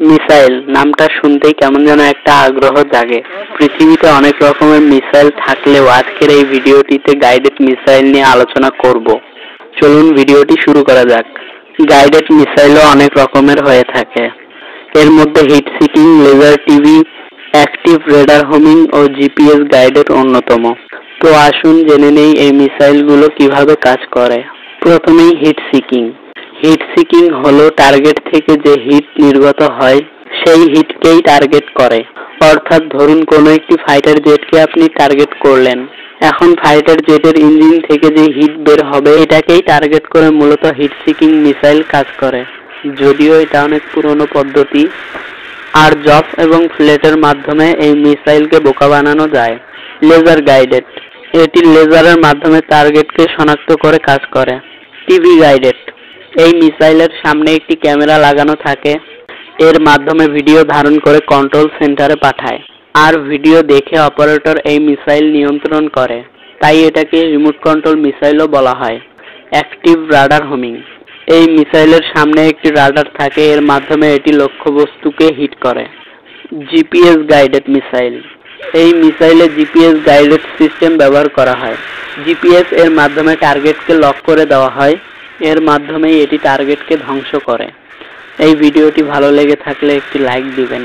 Missile নামটা শুনতেই কেমন যেন একটা আগ্রহ জাগে। পৃথিবীতে অনেক রকমের মিসাইল থাকলেও আজকের এই ভিডিওটিতে গাইডেড মিসাইল নিয়ে আলোচনা করব। চলুন ভিডিওটি শুরু করা যাক। গাইডেড মিসাইলও অনেক রকমের হয়ে থাকে। এর মধ্যে heat seeking, laser TV, active radar homing ও জিপিএস গাইডেড অন্যতম। তো আসুন জেনে নেই এই মিসাইলগুলো কিভাবে কাজ করে। প্রথমেই হিট সিকিং। হিট সিকিং হলো টার্গেট থেকে যে হিট নির্গত হয় সেই হিটকেই টার্গেট করে। অর্থাৎ ধরুন কোনো একটি ফাইটার জেটকে আপনি টার্গেট করলেন, এখন ফাইটার জেটের ইঞ্জিন থেকে যে হিট বের হবে এটাকেই টার্গেট করে মূলত হিট সিকিং মিসাইল কাজ করে। যদিও এটা অনেক পুরনো পদ্ধতি, আর জব এবং ফ্লেটের মাধ্যমে এই মিসাইলকে বোকা বানানো যায়। লেজার গাইডেড, এটি লেজারের মাধ্যমে টার্গেটকে শনাক্ত করে কাজ করে। টিভি গাইডেড, এই মিসাইলের সামনে একটি ক্যামেরা লাগানো থাকে, এর মাধ্যমে ভিডিও ধারণ করে কন্ট্রোল সেন্টারে পাঠায়, আর ভিডিও দেখে অপারেটর এই মিসাইল নিয়ন্ত্রণ করে, তাই এটাকে রিমোট কন্ট্রোল মিসাইলও বলা হয়। অ্যাক্টিভ রাডার হোমিং, এই মিসাইলের সামনে একটি রাডার থাকে, এর মাধ্যমে এটি লক্ষ্যবস্তুকে হিট করে। জিপিএস গাইডেড মিসাইল, এই মিসাইলে জিপিএস গাইডেড সিস্টেম ব্যবহার করা হয়। জিপিএস এর মাধ্যমে টার্গেটকে লক করে দেওয়া হয়, এর মাধ্যমেই এটি টার্গেটকে ধ্বংস করে। এই ভিডিওটি ভালো লেগে থাকলে একটি লাইক দিবেন।